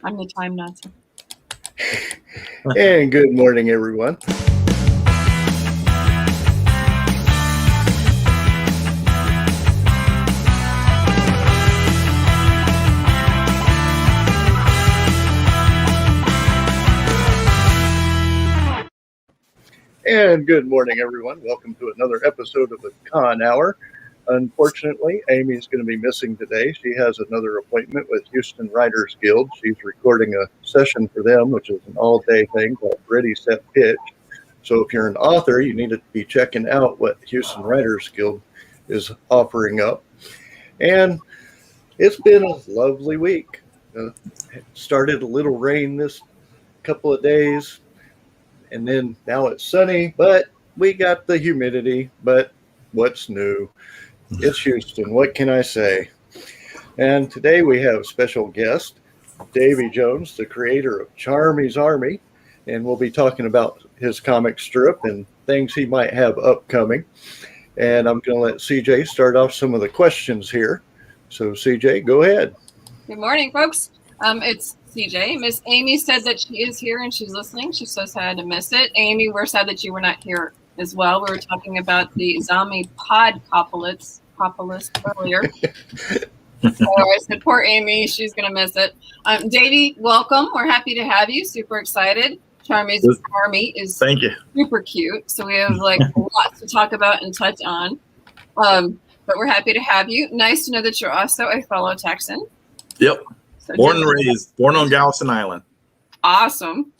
I'm the time Nazi. And good morning, everyone. And good morning, everyone. Welcome to another episode of the Con Hour. Unfortunately, Amy's going to be missing today. She has another appointment with Houston Writers Guild. She's recording a session for them, which is an all-day thing called Ready, Set, Pitch. So if you're an author, you need to be checking out what Houston Writers Guild is offering up. And it's been a lovely week. It started a little rain this couple of days, and then now it's sunny, but we got the humidity. But what's new? It's Houston. What can I say? And today we have a special guest, Davy Jones, the creator of Charmy's Army, and we'll be talking about his comic strip and things he might have upcoming. And I'm going to let CJ start off some of the questions here. So CJ, go ahead. Good morning, folks. It's CJ. Miss Amy said that she is here and she's listening. She's so sad to miss it. Amy, we're sad that you were not here as well. We were talking about the zombie podcopolis earlier. So I said, poor Amy, she's going to miss it. Davey, welcome. We're happy to have you. Super excited. Charmy's Army is Thank you. Super cute. So we have like lots to talk about and touch on. But we're happy to have you. Nice to know that you're also a fellow Texan. Yep. So born and raised, born on Galveston Island. Awesome.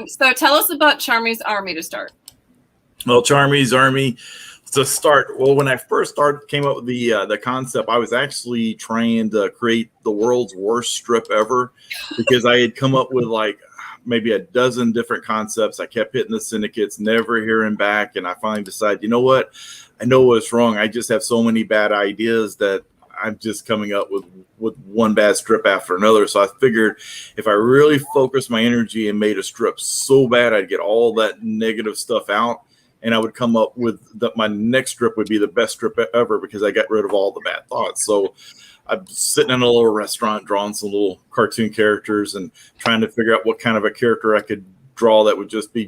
So tell us about Charmy's Army to start. Well, Charmy's Army to start. Well, when I first came up with the concept, I was actually trying to create the world's worst strip ever because I had come up with like maybe a dozen different concepts. I kept hitting the syndicates, never hearing back, and I finally decided, you know what? I know what's wrong. I just have so many bad ideas that I'm just coming up with one bad strip after another. So I figured if I really focused my energy and made a strip so bad, I'd get all that negative stuff out. And I would come up with my next strip would be the best strip ever because I got rid of all the bad thoughts. So I'm sitting in a little restaurant drawing some little cartoon characters and trying to figure out what kind of a character I could draw that would just be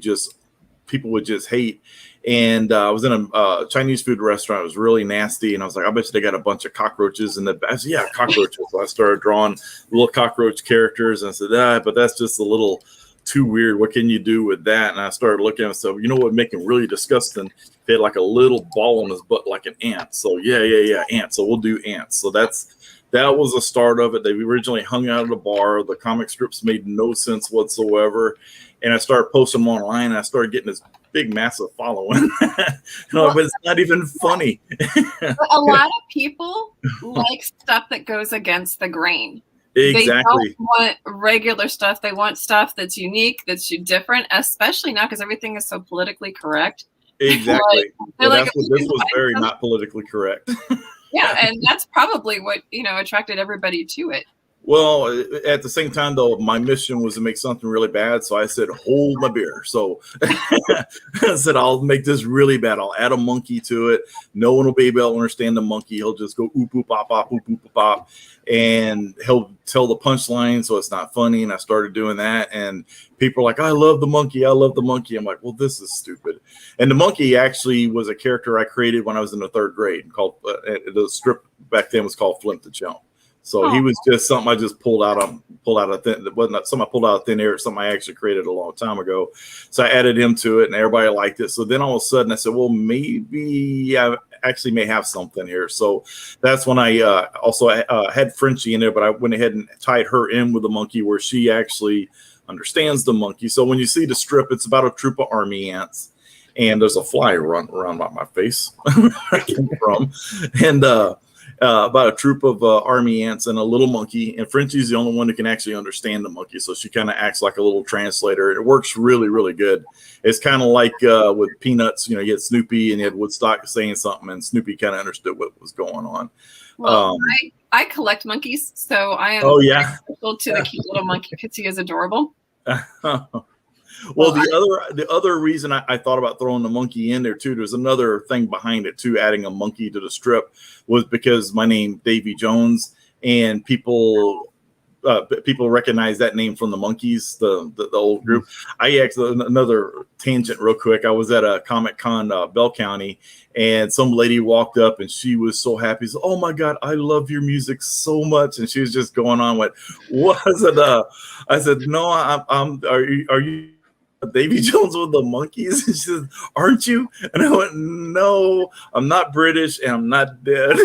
people would just hate. And I was in a Chinese food restaurant. It was really nasty. And I was like, I bet you they got a bunch of cockroaches in the back. Yeah, cockroaches. So I started drawing little cockroach characters. And I said, but that's just a little too weird. What can you do with that? And I started looking at myself, you know what would make him really disgusting? He had like a little ball on his butt like an ant. So yeah, ant. So we'll do ants. So that was the start of it. They originally hung out at a bar. The comic strips made no sense whatsoever. And I started posting them online and I started getting this big, massive following. But it's not even funny. A lot of people like stuff that goes against the grain. Exactly. They don't want regular stuff. They want stuff that's unique, that's different, especially now because everything is so politically correct. Exactly. This was very not politically correct. Yeah, and that's probably what attracted everybody to it. Well, at the same time, though, my mission was to make something really bad. So I said, hold my beer. So I said, I'll make this really bad. I'll add a monkey to it. No one will be able to understand the monkey. He'll just go oop, oop, pop, pop, oop, oop, pop. And he'll tell the punchline. So it's not funny. And I started doing that. And people are like, I love the monkey. I love the monkey. I'm like, well, this is stupid. And the monkey actually was a character I created when I was in the third grade called the strip back then was called Flint the Chump. So he was just something I just pulled out of thin. That wasn't something I pulled out of thin air. It's something I actually created a long time ago. So I added him to it, and everybody liked it. So then all of a sudden I said, well, maybe I actually may have something here. So that's when I also had Frenchie in there, but I went ahead and tied her in with the monkey where she actually understands the monkey. So when you see the strip, it's about a troop of army ants. And there's a fly run around my face where I came from. And about a troop of army ants and a little monkey. And Frenchie's the only one who can actually understand the monkey. So she kind of acts like a little translator. It works really, really good. It's kind of like with Peanuts, you had Snoopy and you had Woodstock saying something and Snoopy kind of understood what was going on. Well, I collect monkeys, so I am special to the cute little monkey because he is adorable. Well, the other reason I thought about throwing the monkey in there too, there's another thing behind it too, adding a monkey to the strip, was because my name Davy Jones, and people people recognize that name from the Monkees, the old group. I actually, another tangent real quick. I was at a Comic-Con Bell County, and some lady walked up and she was so happy. Said, "Oh my God, I love your music so much." And she was just going on with, "Was it?" I said, "No, I'm. Are you Davy Jones with the Monkees?" And she said, "Aren't you?" And I went, "No, I'm not British and I'm not dead."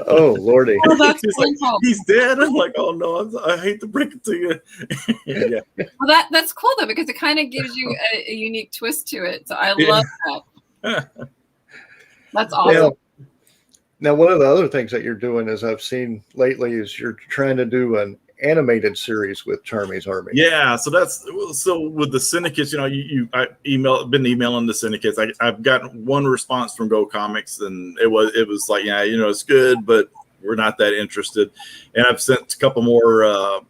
Oh Lordy! Oh, that's He's like, cool. "He's dead." I'm like, "Oh no, I hate to break it to you." Yeah. Well, that's cool though, because it kind of gives you a unique twist to it. So I love that. That's awesome. Now, one of the other things that you're doing, as I've seen lately, is you're trying to do an animated series with Charmy's Army. Yeah, so with the syndicates, been emailing the syndicates. I've gotten one response from Go Comics, and it was like, yeah, it's good, but we're not that interested. And I've sent a couple more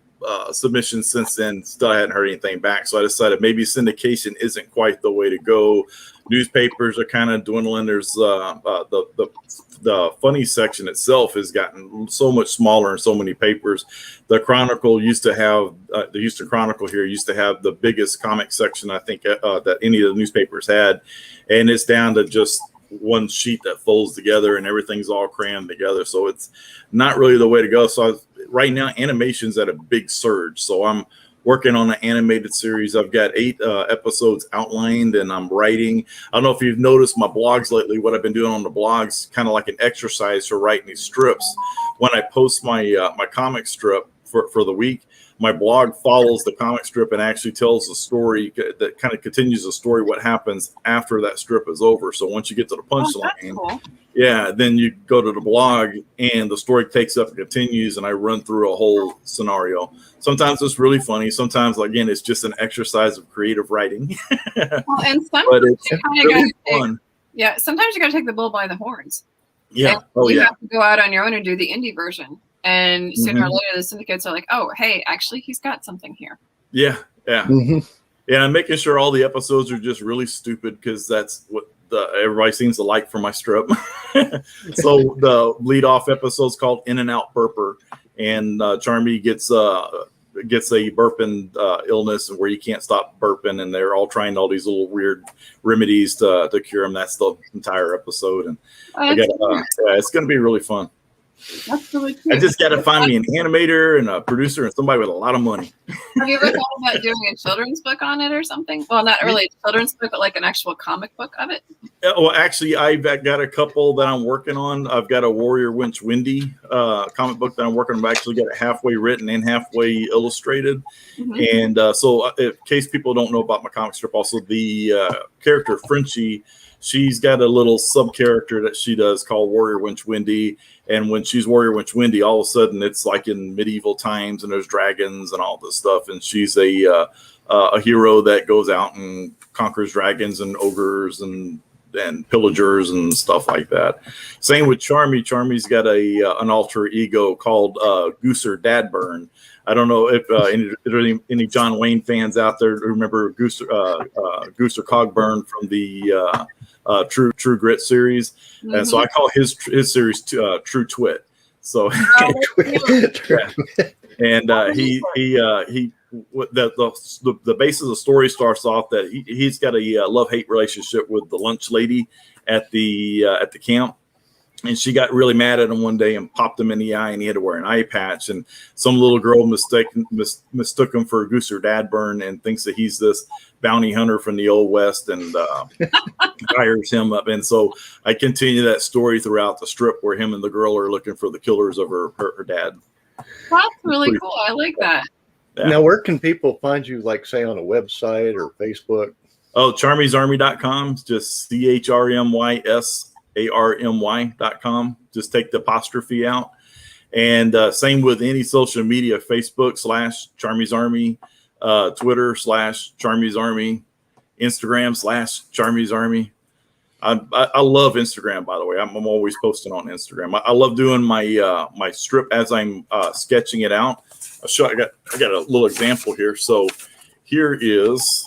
submissions since then. Still hadn't heard anything back, so I decided maybe syndication isn't quite the way to go. Newspapers are kind of dwindling. There's the funny section itself has gotten so much smaller in so many papers. The Chronicle used to have the Houston Chronicle here used to have the biggest comic section I think that any of the newspapers had, and it's down to just one sheet that folds together and everything's all crammed together. So it's not really the way to go. So right now animation's at a big surge. So I'm working on an animated series. I've got 8 episodes outlined, and I'm writing. I don't know if you've noticed my blogs lately. What I've been doing on the blogs, kind of like an exercise for writing these strips. When I post my my comic strip for the week, my blog follows the comic strip and actually tells the story that kind of continues the story, what happens after that strip is over. So once you get to the punchline, cool. Yeah, then you go to the blog and the story takes up and continues, and I run through a whole scenario. Sometimes it's really funny. Sometimes, again, it's just an exercise of creative writing. Well, and sometimes But it's you kind of really got fun. yeah. Sometimes you got to take the bull by the horns. Yeah. And Oh, you yeah. have to go out on your own and do the indie version. And sooner or Mhm. later, the syndicates are like, "Oh, hey, actually, he's got something here." Yeah. Yeah. Mm-hmm. Yeah. I'm making sure all the episodes are just really stupid because that's what everybody seems to like for my strip. So the lead off episode's called In and Out Burper, and Charmy gets a burping illness where you can't stop burping, and they're all trying all these little weird remedies to cure him. That's the entire episode, and it's going to be really fun. That's really cool. I just got to find me an animator and a producer and somebody with a lot of money. Have you ever thought about doing a children's book on it or something? Well, not really a children's book, but like an actual comic book of it. Well, actually, I've got a couple that I'm working on. I've got a Warrior Winch Wendy comic book that I'm working on. I've actually got it halfway written and halfway illustrated. Mm-hmm. And so in case people don't know about my comic strip, also the character Frenchie, she's got a little sub character that she does called Warrior Winch Wendy. And when she's Warrior Winch Wendy, all of a sudden it's like in medieval times and there's dragons and all this stuff. And she's a hero that goes out and conquers dragons and ogres and pillagers and stuff like that. Same with Charmy. Charmy's got an alter ego called Gooser Dadburn. I don't know if any John Wayne fans out there remember Gooser Cogburn from the True Grit series. Mm-hmm. And so I call his series True Twit. So and the basis of the story starts off that he's got a love-hate relationship with the lunch lady at the camp. And she got really mad at him one day and popped him in the eye, and he had to wear an eye patch. And some little girl mistook him for Gooser Dadburn and thinks that he's this bounty hunter from the Old West and hires him up. And so I continue that story throughout the strip where him and the girl are looking for the killers of her dad. That's really cool. I like that. Yeah. Now, where can people find you, like, say, on a website or Facebook? Oh, charmysarmy.com. Just CharmysArmy.com. Just take the apostrophe out. And same with any social media, Facebook /Charmy's Army, Twitter /Charmy's Army, Instagram /Charmy's Army. I love Instagram, by the way. I'm always posting on Instagram. I love doing my my strip as I'm sketching it out. I got a little example here. So here is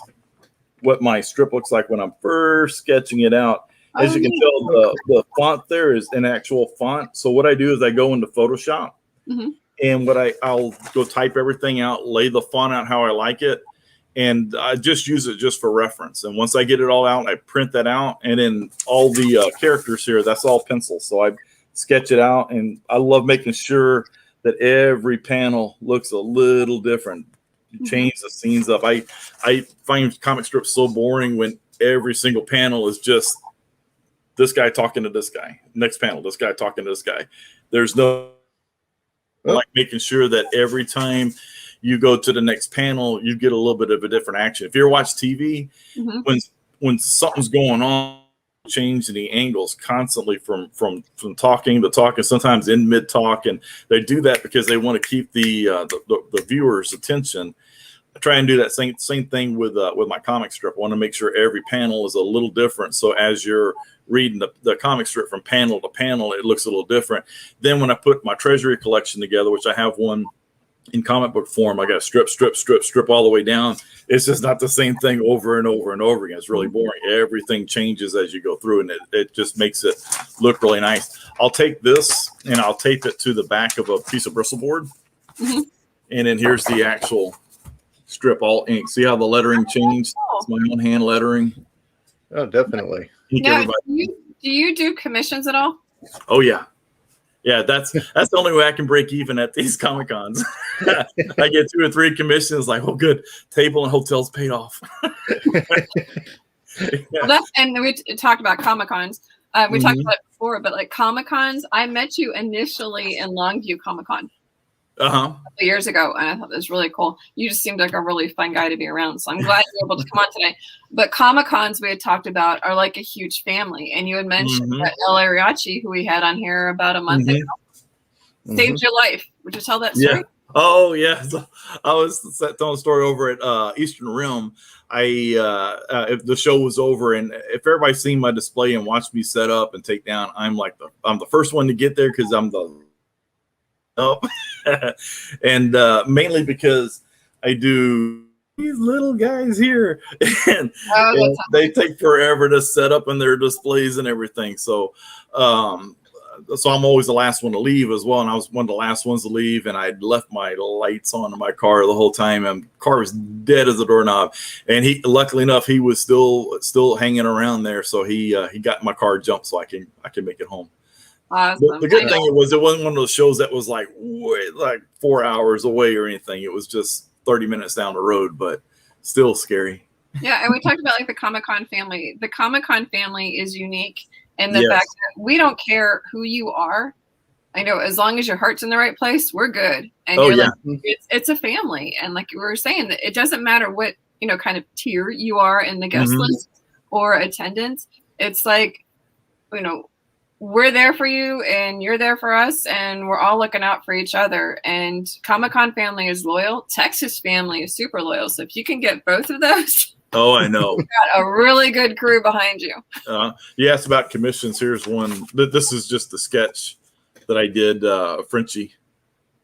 what my strip looks like when I'm first sketching it out. As you can tell, the font there is an actual font. So what I do is I go into Photoshop, and I'll go type everything out, lay the font out how I like it, and I just use it just for reference. And once I get it all out, I print that out, and then all the characters here, that's all pencil. So I sketch it out, and I love making sure that every panel looks a little different. Change the scenes up. I find comic strips so boring when every single panel is just this guy talking to this guy. Next panel, this guy talking to this guy. There's no like making sure that every time you go to the next panel, you get a little bit of a different action. If you ever watch TV, when something's going on, changing the angles constantly from talking to talking, sometimes in mid talk, and they do that because they want to keep the viewer's attention. I try and do that same thing with my comic strip. I want to make sure every panel is a little different, so as you're reading the comic strip from panel to panel, it looks a little different. Then when I put my treasury collection together, which I have one in comic book form, I got strip all the way down. It's just not the same thing over and over and over again. It's really boring. Everything changes as you go through, and it just makes it look really nice. I'll take this and I'll tape it to the back of a piece of bristle board, and then here's the actual strip, all ink. See how the lettering changed? It's my own hand lettering. Oh, definitely. Now, do you do commissions at all? Oh yeah. Yeah, that's the only way I can break even at these Comic Cons. I get 2 or 3 commissions, like, oh, good, table and hotels paid off. Well, and we talked about Comic Cons. We talked about it before, but like Comic Cons, I met you initially in Longview Comic Con a couple years ago, and I thought that was really cool. You just seemed like a really fun guy to be around, so I'm glad you were able to come on today. But Comic Cons we had talked about are like a huge family, and you had mentioned that El Ariachi, who we had on here about a month ago, saved your life. Would you tell that story? Yeah. Oh yeah, so I was telling a story over at Eastern Rim. If the show was over, and if everybody's seen my display and watched me set up and take down, I'm the first one to get there because I'm the and mainly because I do these little guys here, and they take forever to set up in their displays and everything. So so I'm always the last one to leave as well, and I was one of the last ones to leave, and I'd left my lights on in my car the whole time, and the car was dead as a doorknob. And he, luckily enough, he was still hanging around there, so he got my car jumped so I can make it home. Awesome. The good thing it wasn't one of those shows that was like 4 hours away or anything. It was just 30 minutes down the road, but still scary. Yeah, and we talked about like the Comic-Con family. The Comic-Con family is unique in the fact that we don't care who you are. I know as long as your heart's in the right place, we're good. And like, it's a family. And like we were saying, that it doesn't matter what kind of tier you are in the guest list or attendance. It's like, we're there for you and you're there for us, and we're all looking out for each other. And Comic-Con family is loyal. Texas family is super loyal. So if you can get both of those, oh, I know, you've got a really good crew behind you. You asked about commissions. Here's one. This is just the sketch that I did, Frenchie.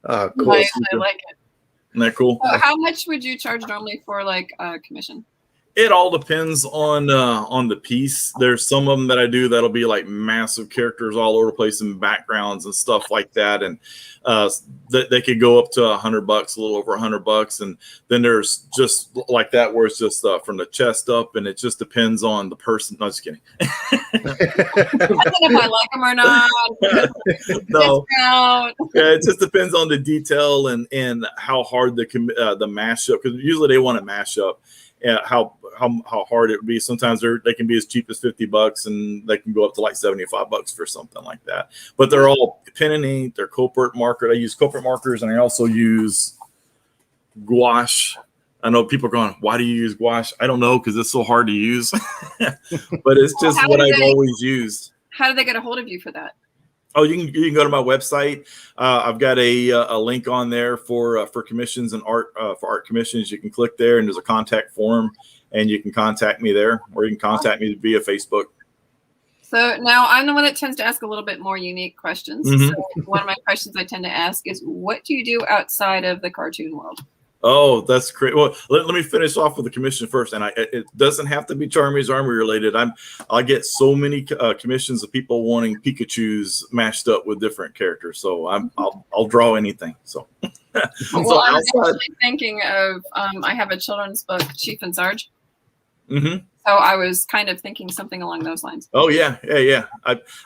Cool. Nice, I like it. Isn't that cool? So how much would you charge normally for like a commission? It all depends on the piece. There's some of them that I do that'll be like massive characters all over the place and backgrounds and stuff like that, and they could go up to $100, a little over $100. And then there's just like that where it's just from the chest up, and it just depends on the person. No, just kidding. I don't know if I like them or not. No, yeah, it just depends on the detail and how hard the mashup, because usually they want to mash up. How hard it would be. Sometimes they can be as cheap as $50, and they can go up to like $75 for something like that. But they're all pen and ink. They're Copic marker. I use Copic markers, and I also use gouache. I know people are going, "Why do you use gouache?" I don't know, because it's so hard to use. But it's just what I've always used. How do they get a hold of you for that? Oh, you can go to my website. I've got a link on there for commissions and art for art commissions. You can click there, and there's a contact form, and you can contact me there, or you can contact me via Facebook. So now I'm the one that tends to ask a little bit more unique questions. So one of my questions I tend to ask is, what do you do outside of the cartoon world? Oh, that's great. Well, let me finish off with the commission first, and it doesn't have to be Charmy's Army related. I get so many commissions of people wanting Pikachu's mashed up with different characters, so I'll draw anything. So, well, I'm actually thinking of I have a children's book, Chief and Sarge. Mm-hmm. So I was kind of thinking something along those lines. Oh yeah.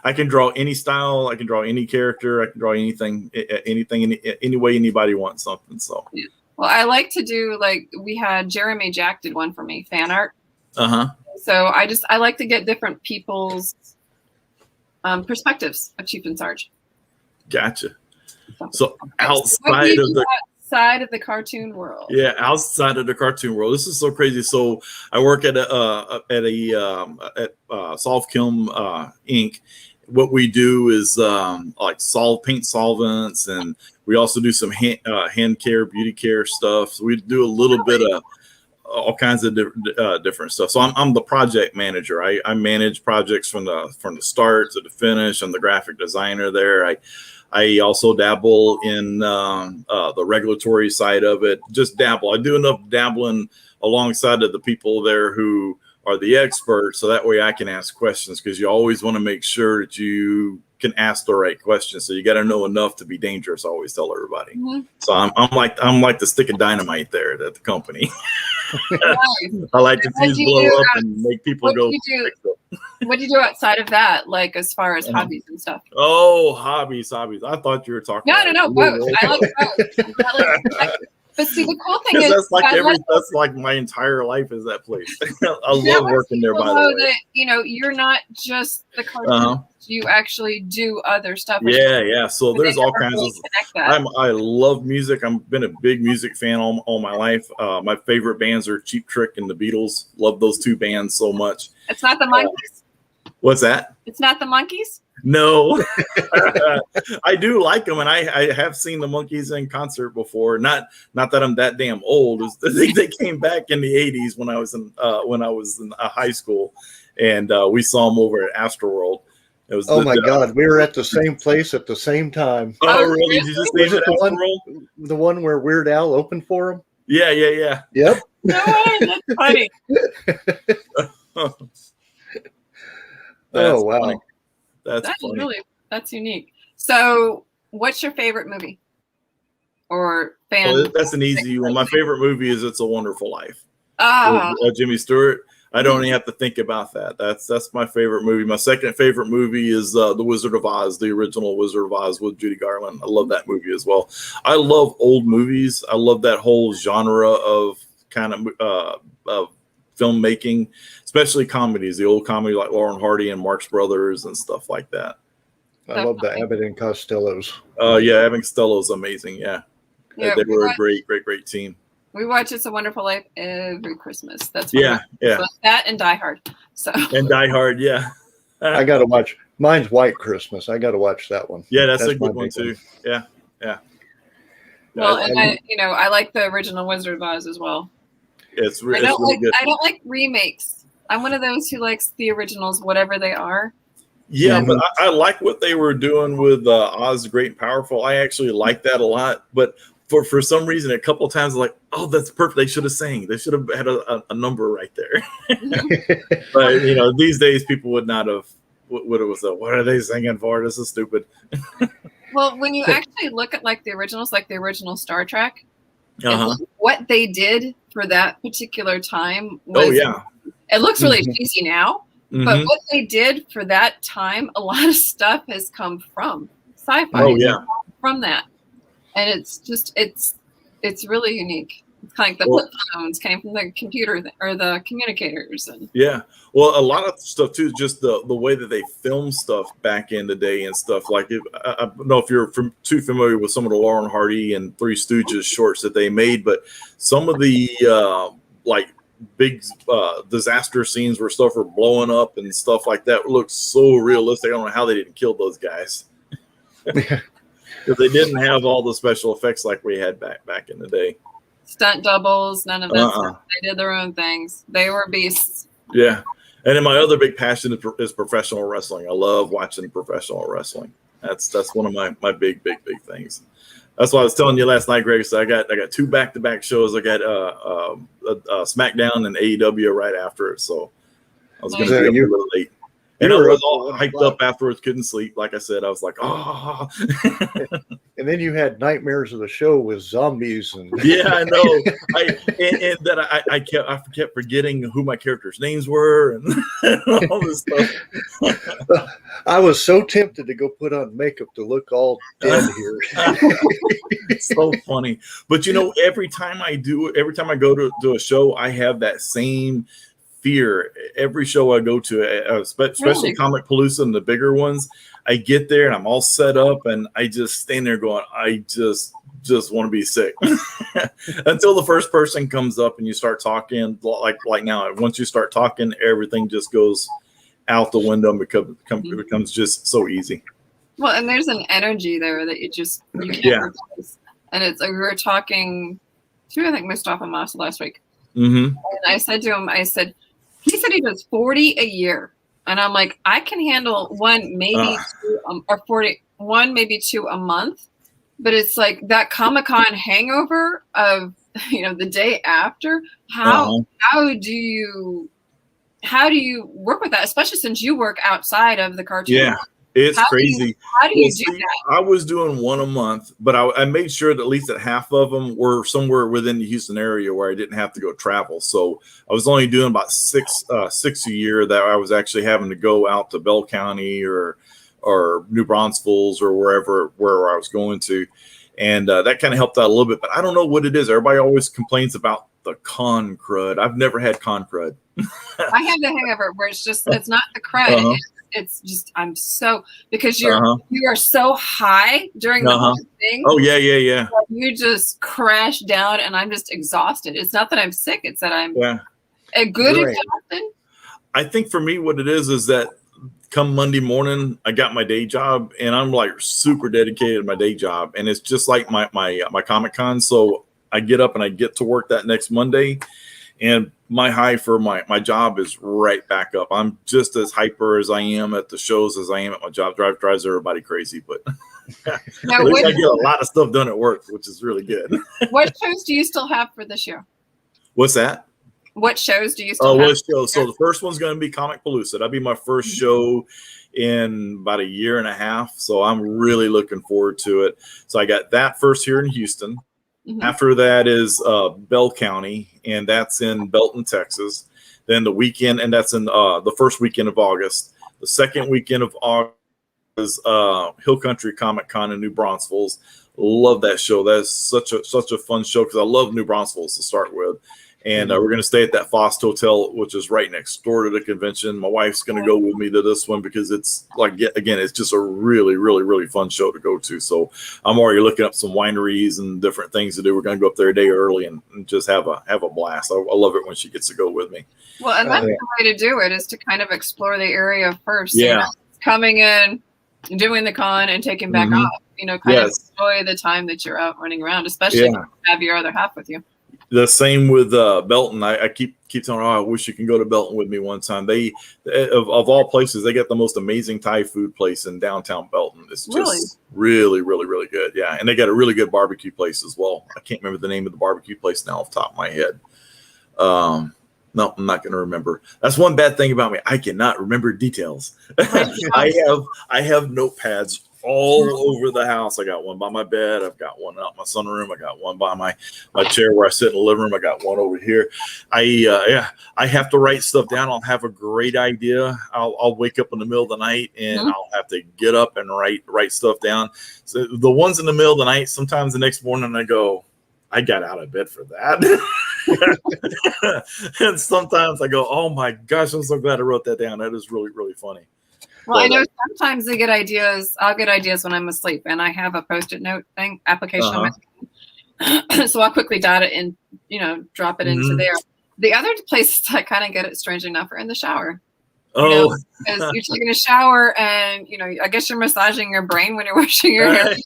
I can draw any style. I can draw any character. I can draw anything any way anybody wants something. So. Yeah. Well, I like to do, like, we had Jeremy Jack did one for me, fan art. So I like to get different people's perspectives of Chief and Sarge. Gotcha. So outside of the cartoon world. Yeah, outside of the cartoon world. This is so crazy. So I work at Solve Kiln Inc. What we do is like paint solvents, and we also do some hand care, beauty care stuff. So we do a little bit of all kinds of different stuff. So I'm the project manager. I manage projects from the start to the finish. I'm the graphic designer there. I also dabble in the regulatory side of it. Just dabble. I do enough dabbling alongside of the people there who are the experts, so that way I can ask questions, because you always want to make sure that you can ask the right questions. So you got to know enough to be dangerous. I always tell everybody. Mm-hmm. So I'm like the stick of dynamite there at the company. Nice. I like to see blow up and make people go. What do you do outside of that, like as far as hobbies and stuff? Oh, hobbies. I thought you were talking. No. Both. I like both. But see, the cool thing is that's like my entire life is that place. I love working there. By the way, that, you're not just the cartoon. You actually do other stuff. Yeah. So there's all kinds of. I love music. I've been a big music fan all my life. My favorite bands are Cheap Trick and the Beatles. Love those two bands so much. It's not the Monkees. What's that? It's not the Monkees. No, I do like them, and I have seen the Monkees in concert before. Not that I'm that damn old. They came back in the '80s when I was in high school, and we saw them over at Astroworld. It was God, we were at the same place at the same time. Oh, really? Did you just was it the one where Weird Al opened for him? Yeah. Yep. No way, that's funny. Oh wow. Funny. That's funny. That's unique. So, what's your favorite movie or fan? Well, that's an easy one. My favorite movie is It's a Wonderful Life. Jimmy Stewart. I don't even have to think about that. That's my favorite movie. My second favorite movie is The Wizard of Oz, the original Wizard of Oz with Judy Garland. I love that movie as well. I love old movies. I love that whole genre of kind of filmmaking, especially comedies, the old comedy like Laurel and Hardy and Marx Brothers and stuff like that. I love the Abbott and Costellos. Yeah, Abbott and Costello's amazing. Yeah, they were a great team. We watch It's a Wonderful Life every Christmas. That's yeah. That and Die Hard. And Die Hard, yeah. I got to watch. Mine's White Christmas. I got to watch that one. Yeah, that's a good one too. Yeah. Well, I like the original Wizard of Oz as well. It's really good. I don't like remakes. I'm one of those who likes the originals, whatever they are. Yeah, but I like what they were doing with Oz the Great and Powerful. I actually like that a lot. But for some reason, a couple of times, I'm like, oh, that's perfect. They should have sang. They should have had a number right there. But these days, people would not have. What are they singing for? This is stupid. Well, when you actually look at like the originals, like the original Star Trek, what they did for that particular time was, it looks really cheesy now, but what they did for that time, a lot of stuff has come from sci-fi. From that, and it's just it's really unique. It's kind of like the flip phones came from the computer or the communicators. Well, a lot of stuff too, just the way that they film stuff back in the day and stuff. Like, I don't know if you're too familiar with some of the Laurel and Hardy and Three Stooges shorts that they made, but some of the like big disaster scenes where stuff are blowing up and stuff like that looks so realistic. I don't know how they didn't kill those guys. Because they didn't have all the special effects like we had back in the day. Stunt doubles, none of that stuff. They did their own things. They were beasts. Yeah. And then my other big passion is professional wrestling. I love watching professional wrestling. That's one of my big things. That's what I was telling you last night, Greg. So I got 2 back-to-back shows. I got SmackDown and AEW right after it. So I was going to be up a little late. And I was all hyped up afterwards, couldn't sleep. Like I said, I was like, oh. And then you had nightmares of the show with zombies and yeah, I know. I kept forgetting who my characters' names were and all this stuff. I was so tempted to go put on makeup to look all dead here. It's so funny. But every time I go to a show, I have that same fear. Every show I go to, especially Comic Palooza and the bigger ones, I get there and I'm all set up and I just stand there going, I just want to be sick until the first person comes up and you start talking like now. Once you start talking, everything just goes out the window and becomes just so easy. Well, and there's an energy there that you can't replace. And it's we were talking to, I think, Mustafa Mas last week. Mm-hmm. And I said to him, he said he does 40 a year. And I'm like, I can handle one, maybe two, or 41, maybe 2 a month. But it's like that Comic-Con hangover of, the day after. How do you work with that? Especially since you work outside of the cartoon. Yeah. It's crazy. How do you do that? I was doing 1 a month, but I made sure that at least half of them were somewhere within the Houston area where I didn't have to go travel. So I was only doing about six a year that I was actually having to go out to Bell County or New Braunfels or where I was going to. And that kind of helped out a little bit, but I don't know what it is. Everybody always complains about the con crud. I've never had con crud. I have the hangover where it's not the crud. It's just because you are so high during the whole thing. Oh yeah. You just crash down, and I'm just exhausted. It's not that I'm sick; it's that I'm a good exhausted. I think for me, what it is that come Monday morning, I got my day job, and I'm like super dedicated to my day job, and it's just like my Comic-Con. So I get up and I get to work that next Monday. And my high for my job is right back up. I'm just as hyper as I am at the shows as I am at my job. Drives everybody crazy, but now, at least I get a lot of stuff done at work, which is really good. What shows do you still have for this year? What's that? What shows do you still have? What shows? So the first one's going to be Comic Palooza. That'll be my first show in about 1.5 years. So I'm really looking forward to it. So I got that first here in Houston. Mm-hmm. After that is Bell County, and that's in Belton, Texas. Then the weekend, and that's in the first weekend of August. The second weekend of August is Hill Country Comic Con in New Braunfels. Love that show. That's such a fun show because I love New Braunfels to start with. And we're going to stay at that Fost Hotel, which is right next door to the convention. My wife's going to go with me to this one because it's it's just a really, really, really fun show to go to. So I'm already looking up some wineries and different things to do. We're going to go up there a day early and just have a blast. I love it when she gets to go with me. Well, and that's the way to do it, is to kind of explore the area first. Yeah. Coming in, doing the con, and taking back off. Kind of enjoy the time that you're out running around, especially if you have your other half with you. The same with Belton. I keep telling her, I wish you can go to Belton with me one time. They, of all places, they got the most amazing Thai food place in downtown Belton. It's just really, really, really good. Yeah, and they got a really good barbecue place as well. I can't remember the name of the barbecue place now off the top of my head. No, I'm not going to remember. That's one bad thing about me. I cannot remember details. I have notepads all over the house. I got one by my bed. I've got one out in my sunroom. I got one by my chair where I sit in the living room. I got one over here. I have to write stuff down. I'll have a great idea. I'll wake up in the middle of the night and I'll have to get up and write stuff down. So the ones in the middle of the night, sometimes the next morning I go, I got out of bed for that. And sometimes I go, oh my gosh, I'm so glad I wrote that down. That is really, really funny. Well, I know sometimes they get ideas. I'll get ideas when I'm asleep, and I have a Post-it note application on my phone. So I'll quickly dot it and drop it into there. The other places I kind of get it, strangely enough, are in the shower. Because you're taking a shower, and I guess you're massaging your brain when you're washing your hair,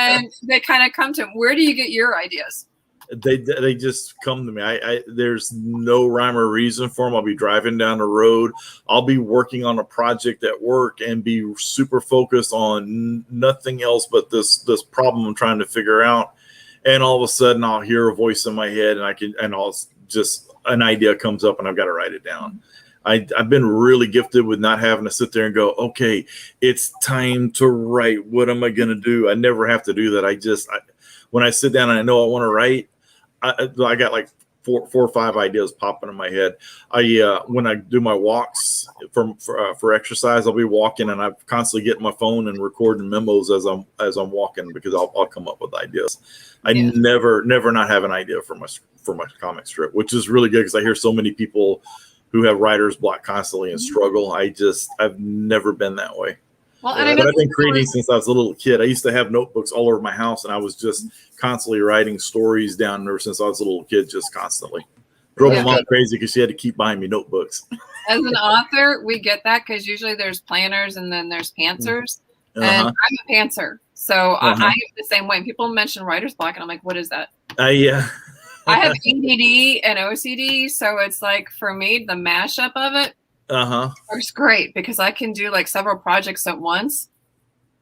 and they kind of come to, where do you get your ideas? They just come to me. There's no rhyme or reason for them. I'll be driving down the road. I'll be working on a project at work and be super focused on nothing else but this problem I'm trying to figure out. And all of a sudden I'll hear a voice in my head and I'll just an idea comes up and I've got to write it down. I've been really gifted with not having to sit there and go, okay, it's time to write. What am I going to do? I never have to do that. When I sit down and I know I want to write, I got like four or five ideas popping in my head. When I do my walks for exercise, I'll be walking and I'm constantly getting my phone and recording memos as I'm walking because I'll come up with ideas. I never not have an idea for my comic strip, which is really good because I hear so many people who have writer's block constantly and struggle. I've never been that way. Well, but I've been creating since I was a little kid. I used to have notebooks all over my house, and I was just constantly writing stories down there since I was a little kid, just constantly. Drove my mom crazy because she had to keep buying me notebooks. As an author, we get that because usually there's planners and then there's pantsers. And I'm a pantser. So I am the same way. People mention writer's block, and I'm like, what is that? I have ADD and OCD, so it's like for me, the mashup of it works great because I can do like several projects at once.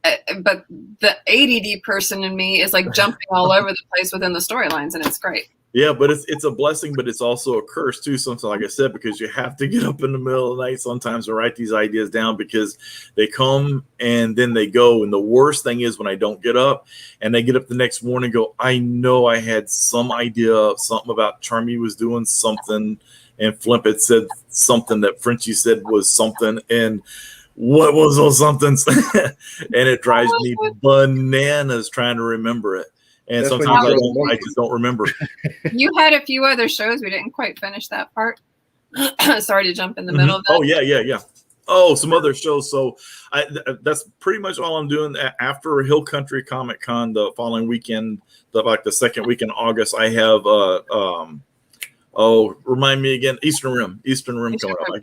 But the ADD person in me is like jumping all over the place within the storylines, and it's great. Yeah, but it's a blessing, but it's also a curse too. Sometimes, like I said, because you have to get up in the middle of the night sometimes and write these ideas down because they come and then they go. And the worst thing is when I don't get up and they get up the next morning and go, I know I had some idea of something about Charmy was doing something and Flimp had said something that Frenchie said was something. And what was those somethings? And it drives me bananas trying to remember it. And that's sometimes I just don't remember. You had a few other shows. We didn't quite finish that part. Sorry to jump in the middle of that. Oh, yeah. Oh, some other shows. So that's pretty much all I'm doing. After Hill Country Comic Con the following weekend, the second week in August, I have, remind me again, Eastern Rim coming up. I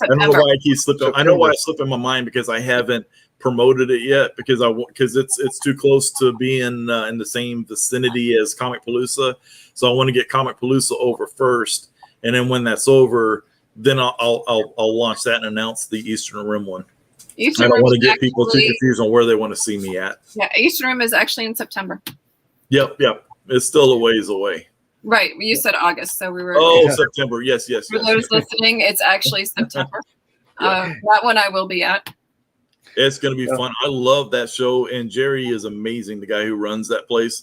don't know why I keep slipping. I know why I slip in my mind because I haven't promoted it yet because it's too close to being in the same vicinity as Comic Palooza. So I want to get Comic Palooza over first, and then when that's over, then I'll launch that and announce the Eastern Rim one. I don't want to get people too confused on where they want to see me at. Yeah, Eastern Rim is actually in September. Yep. It's still a ways away. Right. You said August, so we were. September. Yes. For those listening, it's actually September. That one I will be at. It's going to be fun. I love that show, and Jerry is amazing. The guy who runs that place,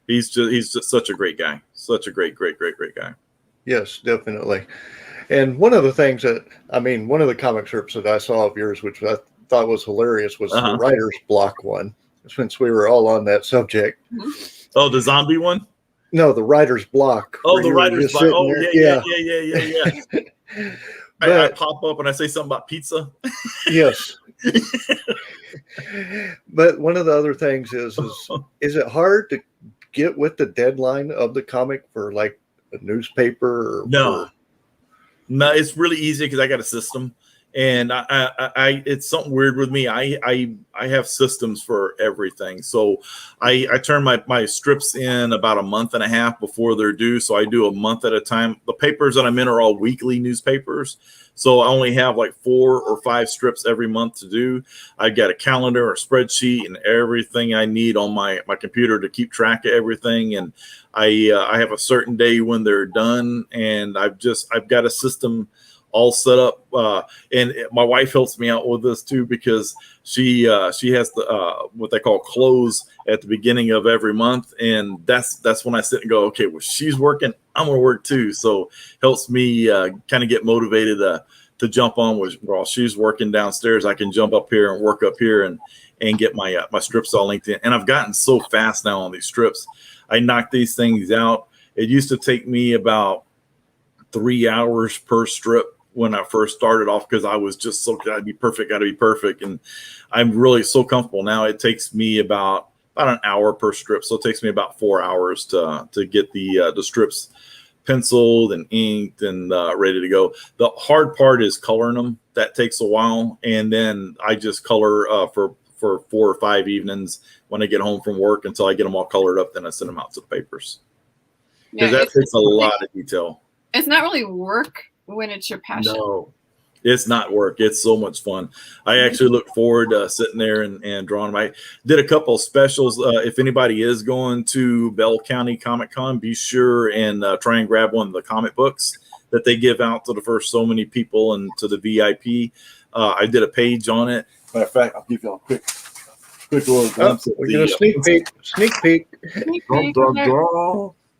he's just such a great guy. Such a great guy. Yes, definitely. And one of the things one of the comic strips that I saw of yours, which I thought was hilarious, was the writer's block one. Since we were all on that subject. Oh, the zombie one? No, the writer's block. Oh, the writer's block. Oh, yeah. I pop up and I say something about pizza. Yes. But one of the other things is it hard to get with the deadline of the comic for like a newspaper? No, it's really easy because I got a system. And I it's something weird with me. I have systems for everything. So I turn my strips in about a month and a half before they're due. So I do a month at a time. The papers that I'm in are all weekly newspapers. So I only have like 4 or 5 strips every month to do. I got a calendar, a spreadsheet, and everything I need on my computer to keep track of everything. And I have a certain day when they're done. And I've got a system all set up, and my wife helps me out with this too because she has the what they call close at the beginning of every month, and that's when I sit and go, okay, well, she's working, I'm gonna work too. So helps me kind of get motivated to jump on while she's working downstairs. I can jump up here and work up here and get my strips all linked in. And I've gotten so fast now on these strips. I knock these things out. It used to take me about 3 hours per strip when I first started off because I was just so gotta be perfect. And I'm really so comfortable now. It takes me about an hour per strip. So it takes me about 4 hours to get the strips penciled and inked and ready to go. The hard part is coloring them. That takes a while. And then I just color for 4 or 5 evenings when I get home from work until I get them all colored up. Then I send them out to the papers. because that takes a lot of detail. It's not really work when it's your passion. No, it's not work. It's so much fun. I actually look forward to sitting there and drawing. I did a couple of specials. If anybody is going to Bell County Comic Con, be sure and try and grab one of the comic books that they give out to the first so many people and to the VIP. I did a page on it. Matter of fact, I'll give you a quick little glimpse. We're going to sneak peek.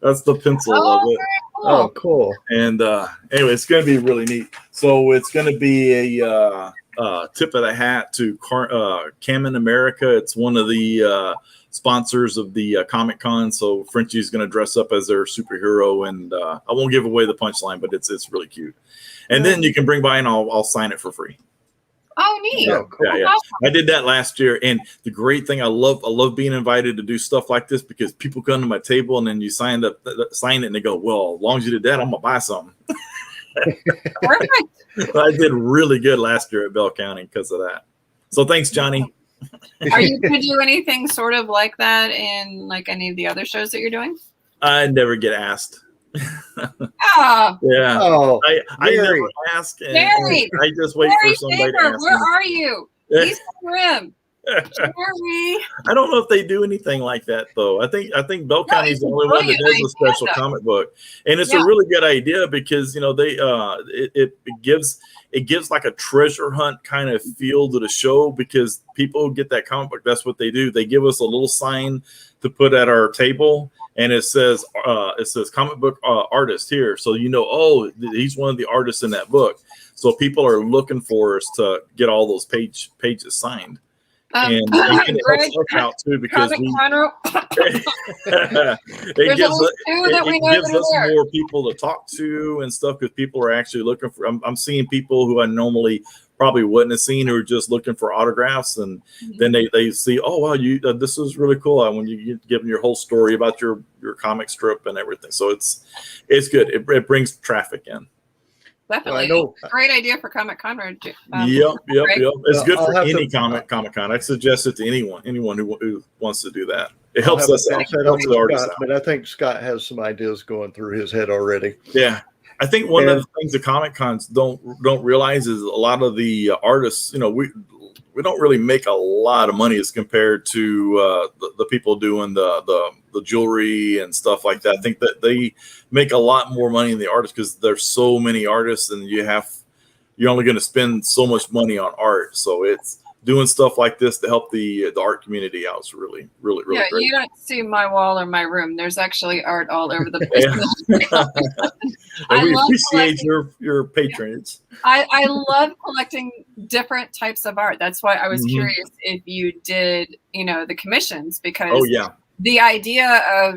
That's the pencil of it. Oh, cool. And anyway, it's going to be really neat. So it's going to be a tip of the hat to Cammon America. It's one of the sponsors of the Comic Con. So Frenchie's going to dress up as their superhero, and I won't give away the punchline, but it's really cute. And then you can bring by and I'll sign it for free. Oh, neat. Yeah. I did that last year, and the great thing I love being invited to do stuff like this because people come to my table and then you sign it and they go, well, as long as you did that, I'm gonna buy something. Perfect. I did really good last year at Bell County because of that. So thanks, Johnny. Are you going to do anything sort of like that in like any of the other shows that you're doing? I never get asked. Ah, Yeah. Oh, I never ask. And I just wait for somebody to ask. Where are you? He's Rim. Jerry. I don't know if they do anything like that though. I think Bell County is the only one that does a special comic book, and it's a really good idea because they it gives like a treasure hunt kind of feel to the show because people get that comic book. That's what they do. They give us a little sign to put at our table, and it says comic book artist here, so oh, he's one of the artists in that book. So people are looking for us to get all those pages signed. And it helps us out too because it gives us more people to talk to and stuff because people are actually looking for. I'm seeing people who I normally probably wouldn't have seen who are just looking for autographs, and then they see, oh wow, this is really cool when you give them your whole story about your comic strip and everything. So it's good. It brings traffic in. Definitely. Well, great idea for Comic Con. Yep. It's good for any Comic Con. I suggest it to anyone who wants to do that. It helps us out. But I think Scott has some ideas going through his head already. Yeah. I think one of the things the Comic Cons don't realize is a lot of the artists, we don't really make a lot of money as compared to the people doing the jewelry and stuff like that. I think that they make a lot more money than the artists because there's so many artists and you're only going to spend so much money on art. So it's doing stuff like this to help the art community out is really, really, really great. You don't see my wall or my room. There's actually art all over the place. And we appreciate your patronage. I love collecting different types of art. That's why I was curious if you did, the commissions because the idea of,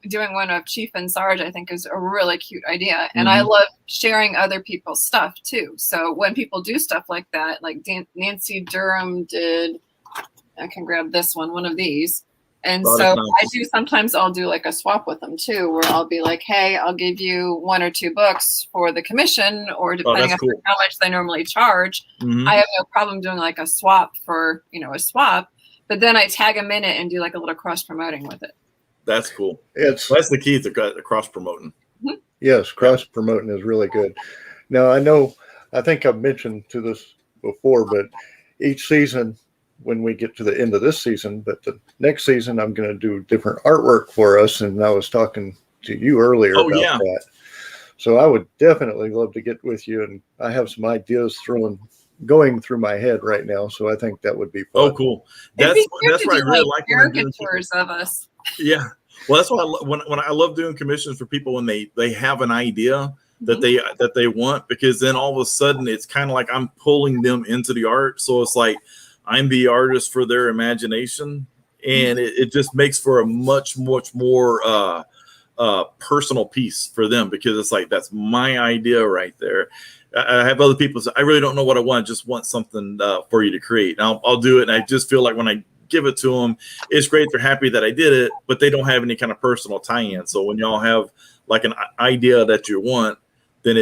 doing one of Chief and Sarge, I think is a really cute idea. And I love sharing other people's stuff too. So when people do stuff like that, like Nancy Durham did, I can grab this one of these. And I'll do like a swap with them too, where I'll be like, hey, I'll give you 1 or 2 books for the commission, or depending on how much they normally charge. I have no problem doing like a swap for, a swap. But then I tag them in it and do like a little cross promoting with it. That's cool. That's the key to cross promoting. Yes, cross promoting is really good. Now I think I've mentioned to this before, but each season, when we get to the end of this season, but the next season, I'm going to do different artwork for us. And I was talking to you earlier about that. So I would definitely love to get with you, and I have some ideas going through my head right now, so I think that would be fun. Oh, cool! That's what I really like. Caricatures of us. Yeah, well, that's why when I love doing commissions for people when they have an idea that they want, because then all of a sudden it's kind of like I'm pulling them into the art. So it's like I'm the artist for their imagination, and it just makes for a much more personal piece for them because it's like that's my idea right there. I have other people say, I really don't know what I want. I just want something for you to create. And I'll do it. And I just feel like when I give it to them, it's great. They're happy that I did it, but they don't have any kind of personal tie-in. So when y'all have like an idea that you want, then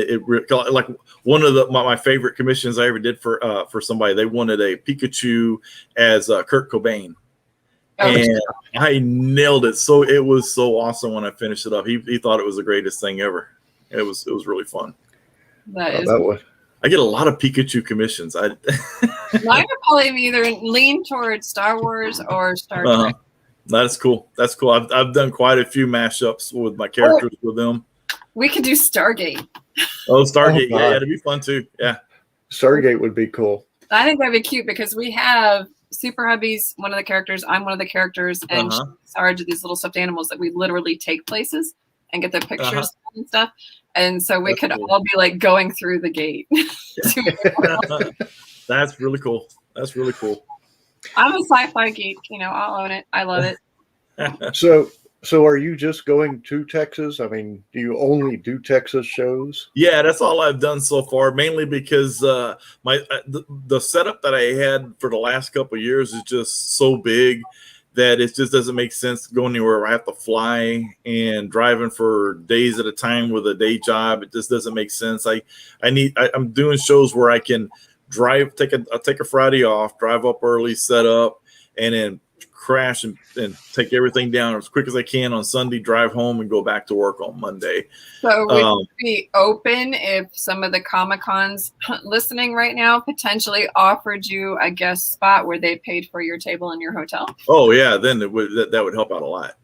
like one of my favorite commissions I ever did for somebody, they wanted a Pikachu as Kurt Cobain. and I nailed it. So it was so awesome when I finished it up. He thought it was the greatest thing ever. It was really fun. I get a lot of Pikachu commissions. Mine are probably either lean towards Star Wars or Star Trek. That's cool. That's cool. I've done quite a few mashups with my characters with them. We could do Stargate. Oh, Stargate. Yeah, it'd be fun too. Yeah. Stargate would be cool. I think that'd be cute because we have Super Hubby's one of the characters. I'm one of the characters, and she's in charge of these little stuffed animals that we literally take places and get their pictures and stuff. And so we could all be like going through the gate. That's really cool. That's really cool. I'm a sci-fi geek. I'll own it. I love it. So are you just going to Texas? I mean, do you only do Texas shows? Yeah, that's all I've done so far, mainly because the setup that I had for the last couple of years is just so big that it just doesn't make sense to go anywhere where I have to fly and driving for days at a time with a day job. It just doesn't make sense. I'm doing shows where I can take a Friday off, drive up early, set up, and then crash and take everything down as quick as I can on Sunday, drive home, and go back to work on Monday. So would you be open if some of the Comic-Cons listening right now potentially offered you a guest spot where they paid for your table in your hotel? Oh yeah, then that would help out a lot.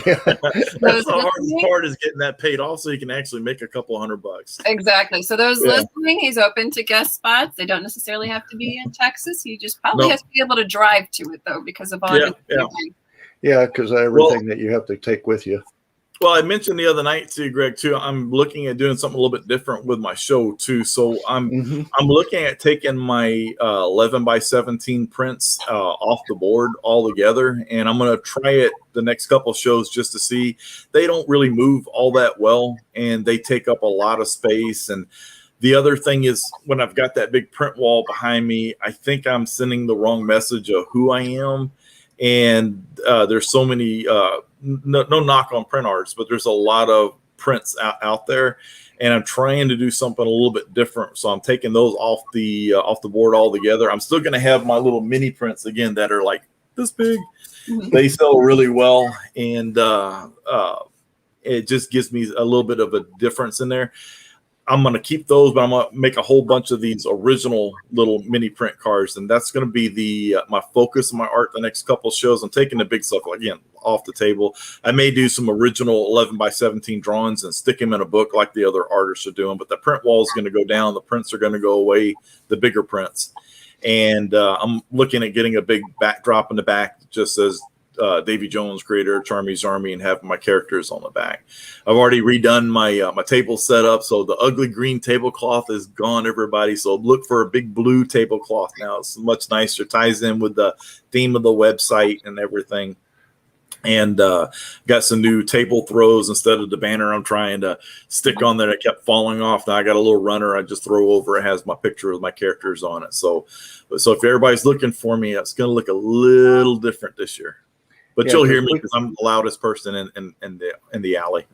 Yeah. That's the hardest part, is getting that paid off so you can actually make a couple $100. Exactly. So those listening, he's open to guest spots. They don't necessarily have to be in Texas. He just probably has to be able to drive to it though, because of all Yeah, because everything that you have to take with you. Well, I mentioned the other night to Greg too, I'm looking at doing something a little bit different with my show too. So I'm looking at taking my 11 by 17 prints off the board altogether, and I'm going to try it the next couple shows just to see. They don't really move all that well, and they take up a lot of space. And the other thing is, when I've got that big print wall behind me, I think I'm sending the wrong message of who I am. And there's so many, no knock on print arts, but there's a lot of prints out there, and I'm trying to do something a little bit different. So I'm taking those off the board altogether. I'm still going to have my little mini prints again that are like this big. They sell really well, and it just gives me a little bit of a difference in there. I'm going to keep those, but I'm going to make a whole bunch of these original little mini print cards, and that's going to be my focus of my art the next couple of shows. I'm taking the big stuff again off the table. I may do some original 11 by 17 drawings and stick them in a book like the other artists are doing, but the print wall is going to go down. The prints are going to go away, the bigger prints. And I'm looking at getting a big backdrop in the back that just says Davy Jones, creator of Charmy's Army, and have my characters on the back. I've already redone my my table setup, so the ugly green tablecloth is gone, everybody. So look for a big blue tablecloth now. It's much nicer, ties in with the theme of the website and everything. And got some new table throws instead of the banner I'm trying to stick on there that kept falling off. Now I got a little runner I just throw over. It has my picture of my characters on it. So if everybody's looking for me, it's going to look a little different this year. But you'll hear me because I'm the loudest person in the alley.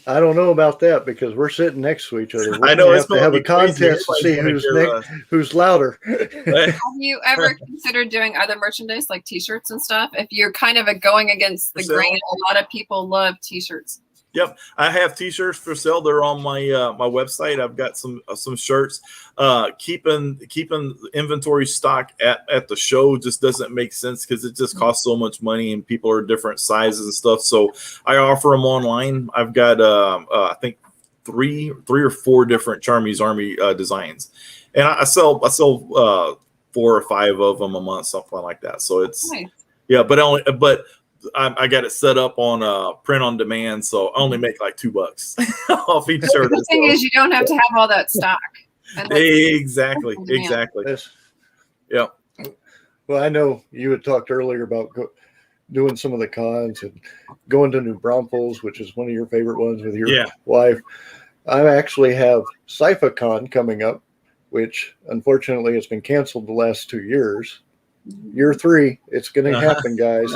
I don't know about that because we're sitting next to each other. I know we have to have a contest to see who's louder. Have you ever considered doing other merchandise like T-shirts and stuff? If you're kind of going against the grain, a lot of people love T-shirts. Yep, I have T-shirts for sale. They're on my my website. I've got some shirts. Keeping inventory stock at the show just doesn't make sense because it just costs so much money and people are different sizes and stuff. So I offer them online. I've got I think three or four different Charmy's Army designs, and I sell 4 or 5 of them a month, something like that. So it's nice. But I got it set up on print on demand, so I only make like $2 off each shirt. The thing is, you don't have to have all that stock. Exactly. Yeah. Well, I know you had talked earlier about doing some of the cons and going to New Braunfels, which is one of your favorite ones with your wife. I actually have SciFi-Con coming up, which unfortunately has been canceled the last 2 years. Year 3, it's going to happen, guys.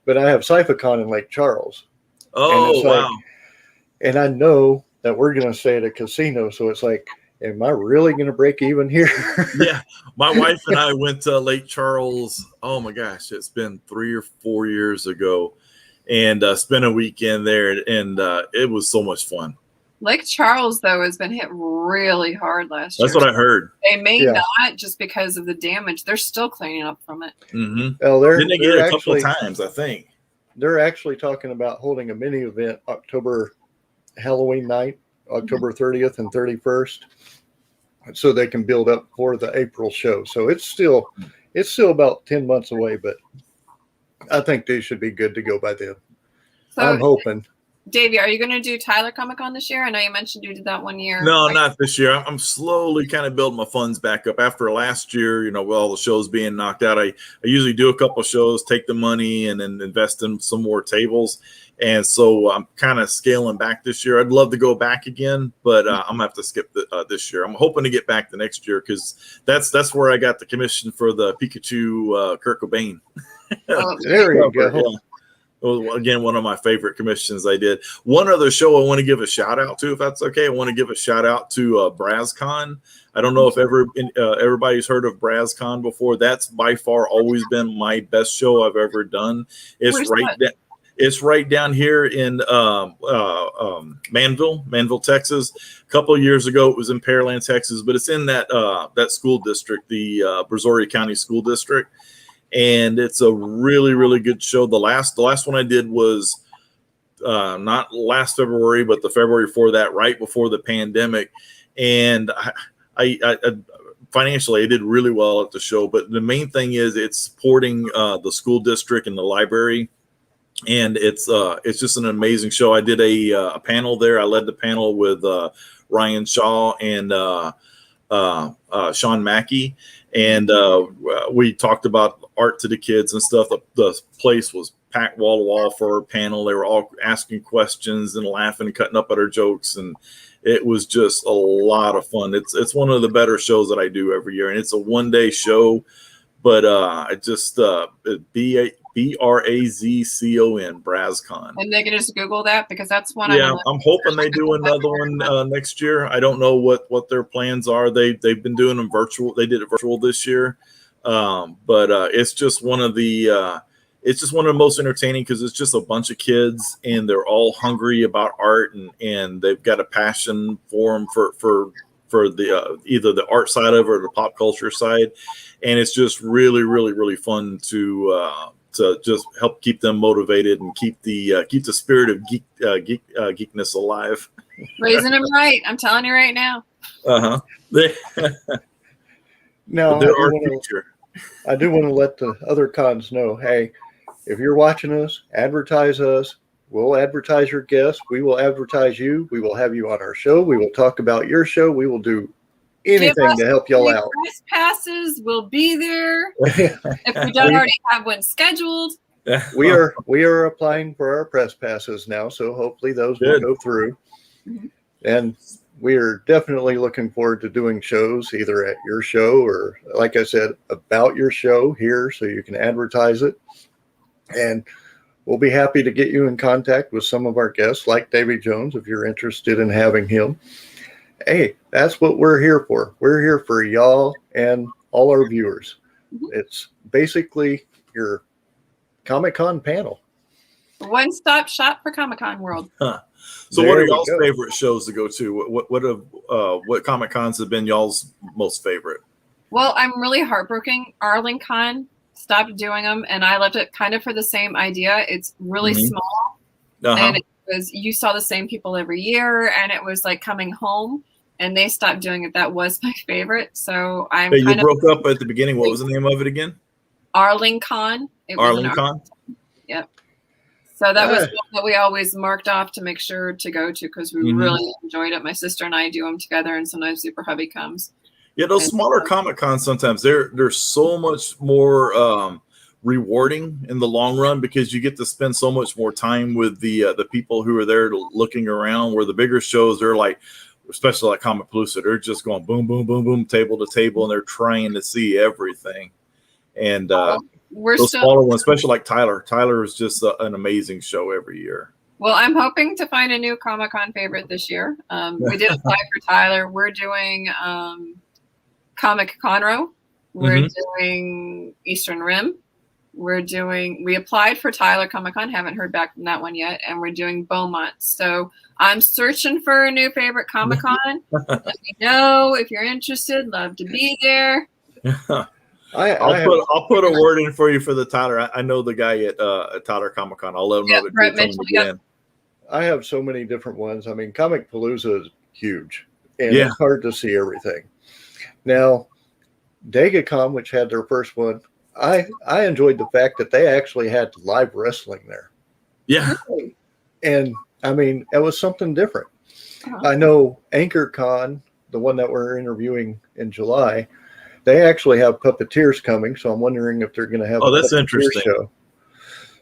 But I have SciFi-Con in Lake Charles. Oh, wow. And I know that we're going to stay at a casino. So it's like, am I really going to break even here? Yeah, my wife and I went to Lake Charles. Oh my gosh, it's been 3 or 4 years ago, and spent a weekend there, and it was so much fun. Lake Charles, though, has been hit really hard last year. That's what I heard. They may not, just because of the damage. They're still cleaning up from it. Mm-hmm. Well, Didn't they get it a couple of times, I think. They're actually talking about holding a mini event Halloween night, October 30th and 31st, so they can build up for the April show. So it's still about 10 months away, but I think they should be good to go by then. So, I'm hoping. Davey, are you going to do Tyler Comic Con this year? I know you mentioned you did that one year. No, not this year. I'm slowly kind of building my funds back up after last year, with all the shows being knocked out. I usually do a couple of shows, take the money, and then invest in some more tables. And so I'm kind of scaling back this year. I'd love to go back again, but I'm going to have to skip this year. I'm hoping to get back the next year because that's where I got the commission for the Pikachu Kurt Cobain. There you go. Yeah. Well, again, one of my favorite commissions I did. One other show I want to give a shout out to, if that's okay. I want to give a shout out to BrazCon. I don't know if everybody's heard of BrazCon before. That's by far always been my best show I've ever done. It's right down here in Manville, Texas. A couple of years ago, it was in Pearland, Texas, but it's in that school district, the Brazoria County School District. And it's a really, really good show. The last one I did was not last February, but the February before that, right before the pandemic. And I financially, I did really well at the show. But the main thing is it's supporting the school district and the library. And it's just an amazing show. I did a panel there. I led the panel with Ryan Shaw and Sean Mackey. And we talked about art to the kids and stuff. The place was packed wall to wall for our panel. They were all asking questions and laughing and cutting up at our jokes. And it was just a lot of fun. It's one of the better shows that I do every year. And it's a one-day show. But I just BrazCon, BrazCon. And they can just Google that because that's one. Yeah, I'm hoping they do another one next year. I don't know what their plans are. They've been doing them virtual. They did it virtual this year, but it's just one of the most entertaining because it's just a bunch of kids and they're all hungry about art and they've got a passion for them for the either the art side of it or the pop culture side, and it's just really, really, really fun to just help keep them motivated and keep the spirit of geekness alive. Raising them right, I'm telling you right now. Now, I do want to let the other cons know, hey, if you're watching us, advertise us. We'll advertise your guests. We will advertise you. We will have you on our show. We will talk about your show. We will do anything to help y'all out. Press passes will be there. If we don't already have one scheduled. We are applying for our press passes now, so hopefully those will go through. Mm-hmm. And we are definitely looking forward to doing shows either at your show or, like I said, about your show here so you can advertise it. And we'll be happy to get you in contact with some of our guests like Davy Jones if you're interested in having him. Hey, that's what we're here for. We're here for y'all and all our viewers. Mm-hmm. It's basically your Comic-Con panel. One-stop shop for Comic-Con world. Huh. So what are y'all's favorite shows to go to? What Comic-Cons have been y'all's most favorite? Well, I'm really heartbroken. Arlington stopped doing them, and I left it kind of for the same idea. It's really small, and you saw the same people every year, and it was like coming home, and they stopped doing it. That was my favorite. So I'm you broke up at the beginning. What was the name of it again? Arlington. Arlington. Yep. So that was one that we always marked off to make sure to go to because we really enjoyed it. My sister and I do them together, and sometimes Super Hubby comes. Yeah, those smaller Comic-Cons sometimes they're so much more rewarding in the long run because you get to spend so much more time with the people who are there looking around. Where the bigger shows, they're like, especially like Comic Palooza, they're just going boom, boom, boom, boom, table to table, and they're trying to see everything. And those smaller ones, especially like Tyler is just an amazing show every year. Well, I'm hoping to find a new Comic-Con favorite this year. We did apply for Tyler. We're doing Comic Conroe. We're doing Eastern Rim. We applied for Tyler Comic-Con, haven't heard back from that one yet, and we're doing Beaumont. So I'm searching for a new favorite Comic-Con. Let me know if you're interested. Love to be there. I'll put a word in for you for the Tyler. I know the guy at Tyler Comic-Con. I'll let him know Brett Mitchell, again. I have so many different ones. I mean, Comic Palooza is huge, and it's hard to see everything. Now, DegaCon, which had their first one, I enjoyed the fact that they actually had live wrestling there. Yeah. And I mean, it was something different. I know AnchorCon, the one that we're interviewing in July, they actually have puppeteers coming. So I'm wondering if they're going to have a that's interesting show.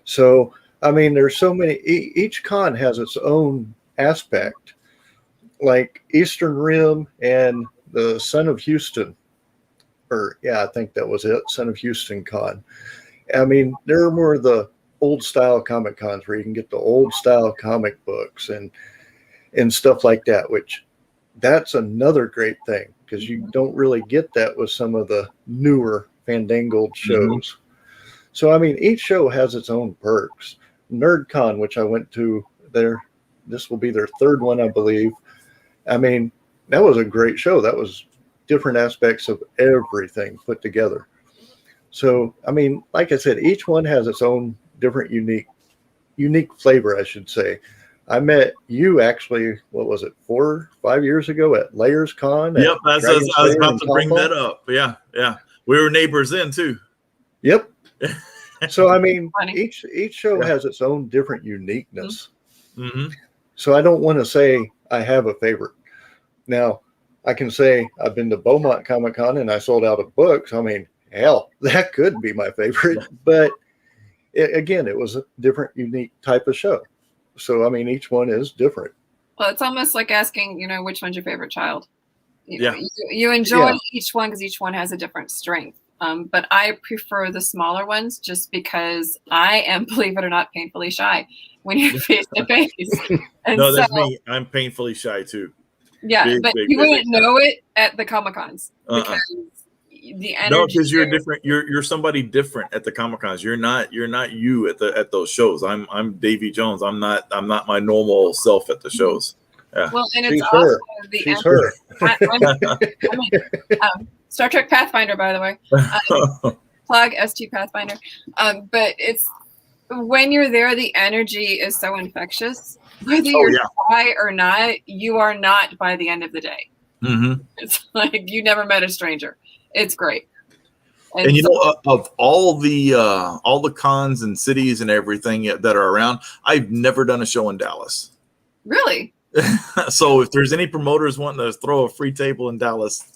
So, I mean, there's so many, each con has its own aspect, like Eastern Rim and the Son of Houston. I think that was it, Son of Houston Con. I mean, there are more of the old style Comic Cons where you can get the old style comic books and stuff like that, which that's another great thing because you don't really get that with some of the newer fandangled shows. So, I mean, each show has its own perks. NerdCon, which I went to this will be their third one, I believe. I mean, that was a great show. That was different aspects of everything put together. So, I mean, like I said, each one has its own different, unique flavor, I should say. I met you actually, what was it, 4 or 5 years ago at Layers Con? Yep, I was about to bring that up. Yeah. We were neighbors then too. Yep. So, I mean, each show has its own different uniqueness. So I don't want to say I have a favorite. Now, I can say I've been to Beaumont Comic Con and I sold out of books. I mean, hell, that could be my favorite. But it was a different, unique type of show. So, I mean, each one is different. Well, it's almost like asking, which one's your favorite child? You enjoy each one because each one has a different strength. But I prefer the smaller ones just because I am, believe it or not, painfully shy when you're face to face. No, that's me. I'm painfully shy too. Yeah, but you wouldn't know it at the Comic-Cons because the energy. No, because you're different. You're somebody different at the Comic-Cons. You're not you at those shows. I'm Davy Jones. I'm not my normal self at the shows. Yeah. Well, and it's also the Star Trek Pathfinder, by the way. Plug ST Pathfinder. But it's when you're there, the energy is so infectious. Whether you're shy or not, you are not by the end of the day. It's like you never met a stranger. It's great. And of all the cons and cities and everything that are around, I've never done a show in Dallas. Really? So if there's any promoters wanting to throw a free table in Dallas,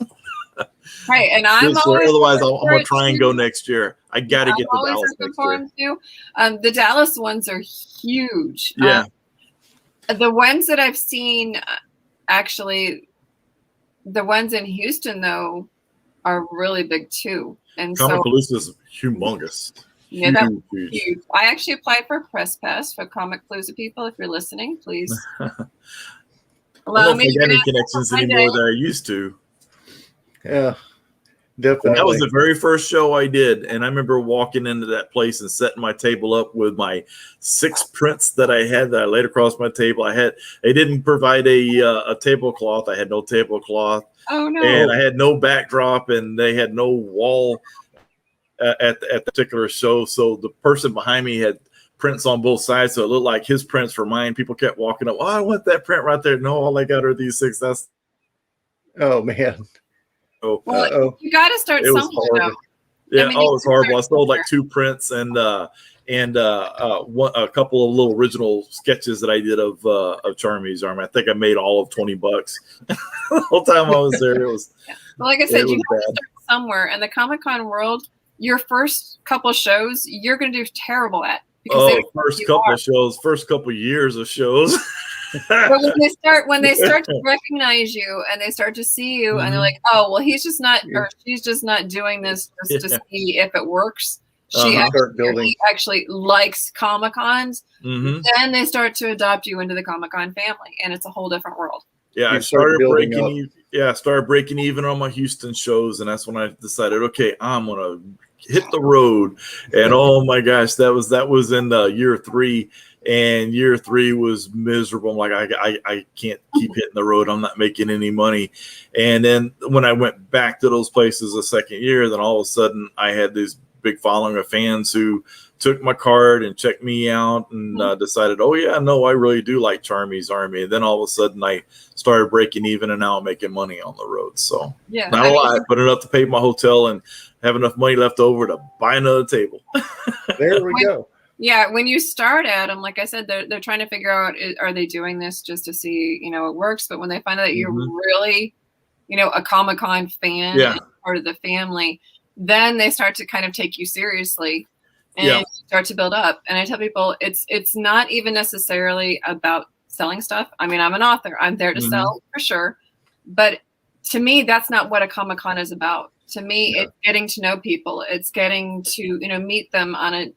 right? And I'm always otherwise I'm gonna try and go next year. I got to get to Dallas next year. Too. The Dallas ones are huge. Yeah. The ones that I've seen, actually, the ones in Houston though are really big too. And Comic Palooza is humongous. Yeah, that was huge. I actually applied for a press pass for Comic Palooza people. If you're listening, please allow me to get any connections anymore that I used to. Yeah, definitely. That was the very first show I did, and I remember walking into that place and setting my table up with my 6 prints that I had that I laid across my table. They didn't provide a tablecloth. I had no tablecloth. Oh no! And I had no backdrop, and they had no wall at the particular show. So the person behind me had prints on both sides, so it looked like his prints were mine. People kept walking up. Oh, I want that print right there. No, all I got are these 6. Oh man. Oh, well, you got to start somewhere. Though. Yeah, it was horrible. I sold like 2 prints and a couple of little original sketches that I did of Charmy's arm. I think I made all of $20 the whole time I was there. It was well, like I said, you have to start somewhere. And the Comic-Con world, your first couple shows, you're going to do terrible at. First couple years of shows. But when they start to recognize you and they start to see you and they're like, oh, well, he's just not, or she's just not doing this just to see if it works. start building. Actually likes Comic-Cons. Mm-hmm. Then they start to adopt you into the Comic-Con family, and it's a whole different world. Yeah, I started breaking even on my Houston shows, and that's when I decided, okay, I'm gonna hit the road. And oh my gosh, that was in year 3, and year 3 was miserable. I'm like, I can't keep hitting the road. I'm not making any money. And then when I went back to those places the second year, then all of a sudden I had this big following of fans who took my card and checked me out and decided, oh yeah, no, I really do like Charmy's Army. And then all of a sudden I started breaking even, and now I'm making money on the road. So yeah, not a lot, but enough to pay my hotel and have enough money left over to buy another table. There we go. Yeah, when you start at them, like I said, they're trying to figure out, are they doing this just to see, it works? But when they find out that you're really, a Comic-Con fan and part of the family, then they start to kind of take you seriously and start to build up. And I tell people, it's not even necessarily about selling stuff. I mean, I'm an author. I'm there to sell for sure. But to me, that's not what a Comic-Con is about. To me, it's getting to know people. It's getting to, meet them on a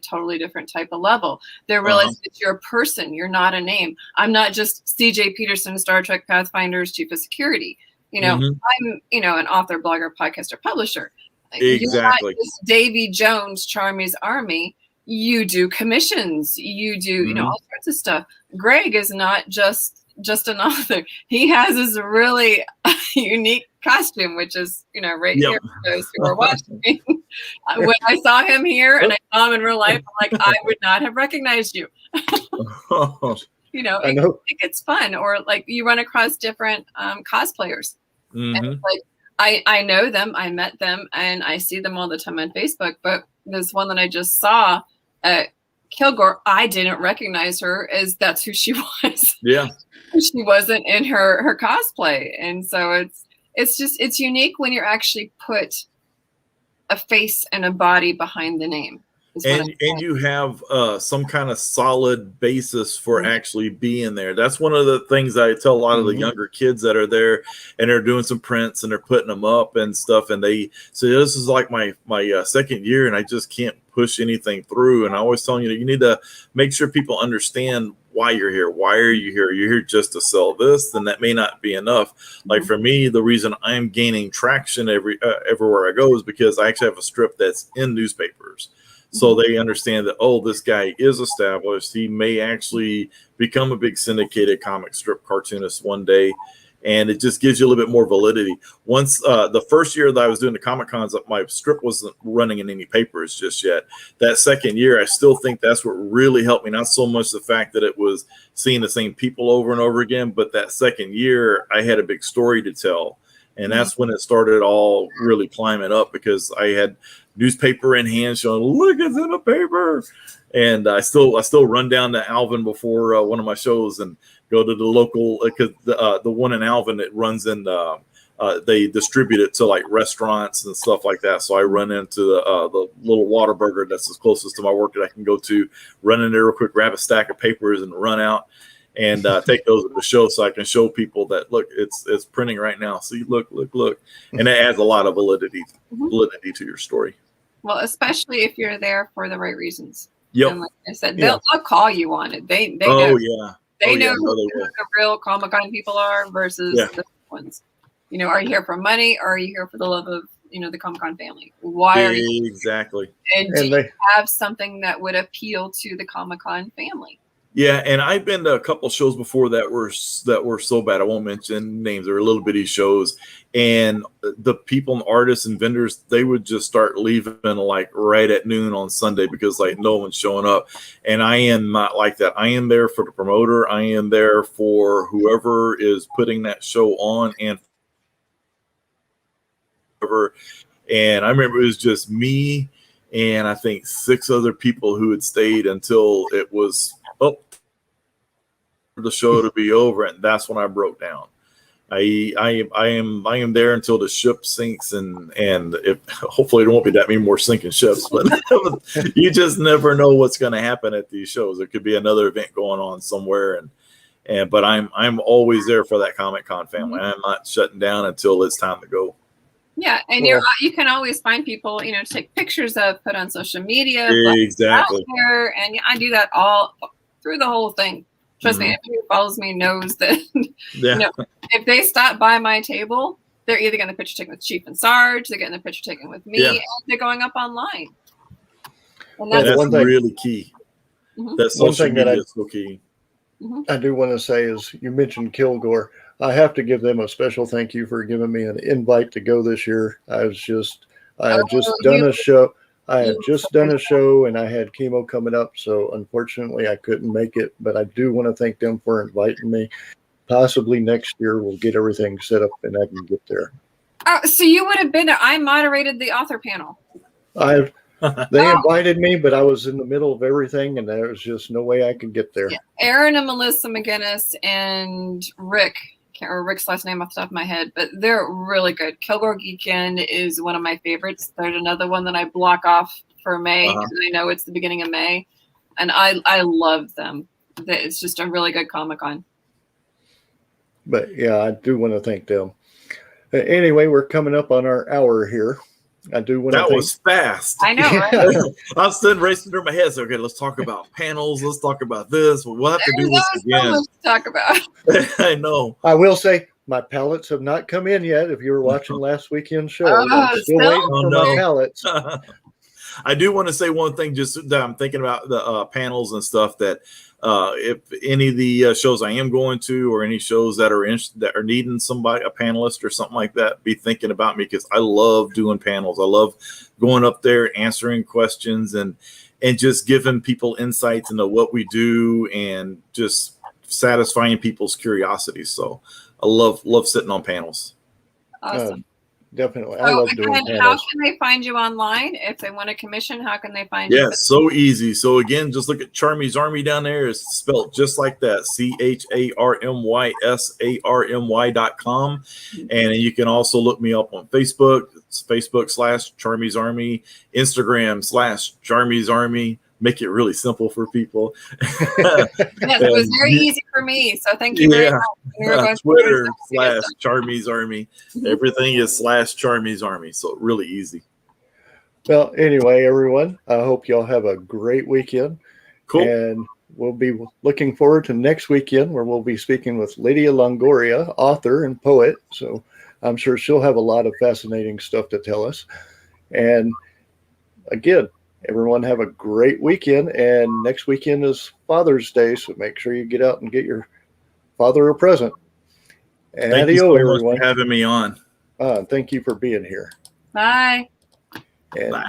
totally different type of level. They're realizing that you're a person. You're not a name. I'm not just CJ Peterson, Star Trek Pathfinder's chief of security. I'm, an author, blogger, podcaster, publisher. Exactly. You're not just Davy Jones, Charmy's Army. You do commissions. You do, all sorts of stuff. Greg is not just an author. He has his really unique costume, which is, right here for those who are watching. When I saw him here and I saw him in real life, I'm like, I would not have recognized you. It's fun. Or like you run across different cosplayers. And it's like, I know them, I met them, and I see them all the time on Facebook. But this one that I just saw at Kilgore, I didn't recognize her as that's who she was. Yeah. She wasn't in her cosplay. And so it's unique when you're actually put a face and a body behind the name. And you have some kind of solid basis for actually being there. That's one of the things I tell a lot of the younger kids that are there, and they're doing some prints and they're putting them up and stuff. And they say, this is like my second year and I just can't push anything through. And I always tell you need to make sure people understand why you're here. Why are you here? You're here just to sell this, then that may not be enough. Like for me, the reason I'm gaining traction everywhere I go is because I actually have a strip that's in newspapers. So they understand that, this guy is established. He may actually become a big syndicated comic strip cartoonist one day. And it just gives you a little bit more validity. Once the first year that I was doing the Comic-Cons, my strip wasn't running in any papers just yet. That second year, I still think that's what really helped me. Not so much the fact that it was seeing the same people over and over again, but that second year, I had a big story to tell. And that's when it started all really climbing up, because I had newspaper in hand showing, look, it's in a paper. And I still run down to Alvin before one of my shows and go to the local, because the one in Alvin, it runs in, they distribute it to like restaurants and stuff like that. So I run into the little Whataburger that's as closest to my work that I can go to, run in there real quick, grab a stack of papers and run out and take those to the show so I can show people that, look, it's printing right now. See, look. And it adds a lot of validity to your story. Well, especially if you're there for the right reasons. Yep. And like I said, they'll call you on it. They know. They know who the real Comic-Con people are versus the ones. Are you here for money, or are you here for the love of, the Comic-Con family? Why are you? Exactly. And do you have something that would appeal to the Comic-Con family? Yeah, and I've been to a couple shows before that were so bad. I won't mention names. They were little bitty shows, and the people and artists and vendors, they would just start leaving like right at noon on Sunday because like no one's showing up. And I am not like that. I am there for the promoter. I am there for whoever is putting that show on and whoever. And I remember it was just me and I think 6 other people who had stayed until it was the show to be over, and that's when I broke down. I am there until the ship sinks, and if hopefully there won't be that many more sinking ships, but you just never know what's going to happen at these shows. There could be another event going on somewhere, but I'm always there for that Comic-Con family. I'm not shutting down until it's time to go. Yeah, and you can always find people, to take pictures of, put on social media, Exactly. out there, and I do that all through the whole thing. Trust me, anybody who follows me knows that. Yeah. If they stop by my table, they're either getting a picture taken with Chief and Sarge, they're getting a picture taken with me, and they're going up online. And that's really key. That social media is so key. I do want to say is you mentioned Kilgore. I have to give them a special thank you for giving me an invite to go this year. I had just done a show. I had just done a show and I had chemo coming up. So unfortunately I couldn't make it, but I do want to thank them for inviting me. Possibly next year we'll get everything set up and I can get there. Oh, so you would have been there. I moderated the author panel. They invited me, but I was in the middle of everything, and there was just no way I could get there. Yeah. Aaron and Melissa McGinnis and Rick, can't remember Rick's last name off the top of my head, but they're really good. Kilgore Geekin is one of my favorites. There's another one that I block off for May because I know it's the beginning of May, and I love them. It's just a really good Comic-Con. But yeah, I do want to thank them. Anyway, we're coming up on our hour here. I do want to. That was fast. I know, right? I was sitting racing through my head. So, okay, let's talk about panels. Let's talk about this. We'll have to do this again. So much to talk about. I know. I will say my pallets have not come in yet. If you were watching last weekend's show, I'm still waiting for my pallets. I do want to say one thing, just that I'm thinking about the panels and stuff. That if any of the shows I am going to, or any shows that are needing somebody, a panelist or something like that, be thinking about me, because I love doing panels. I love going up there, answering questions, and just giving people insights into what we do, and just satisfying people's curiosity. So I love sitting on panels. Awesome. Definitely. I love doing panels. How can they find you online? If they want a commission, how can they find you? Yeah, so easy. So again, just look at Charmy's Army down there. It's spelled just like that. CharmySarmy.com. And you can also look me up on Facebook. It's Facebook/Charmy's Army, Instagram /Charmy's Army. Make it really simple for people. Yes, it was very easy for me. So thank you very much. Twitter /Charmy's Army. Everything is /Charmy's Army. So really easy. Well, anyway, everyone, I hope y'all have a great weekend. Cool. And we'll be looking forward to next weekend, where we'll be speaking with Lydia Longoria, author and poet. So I'm sure she'll have a lot of fascinating stuff to tell us. And again, everyone have a great weekend, and next weekend is Father's Day, so make sure you get out and get your father a present. And thank you so much for having me on. Thank you for being here. Bye. And bye.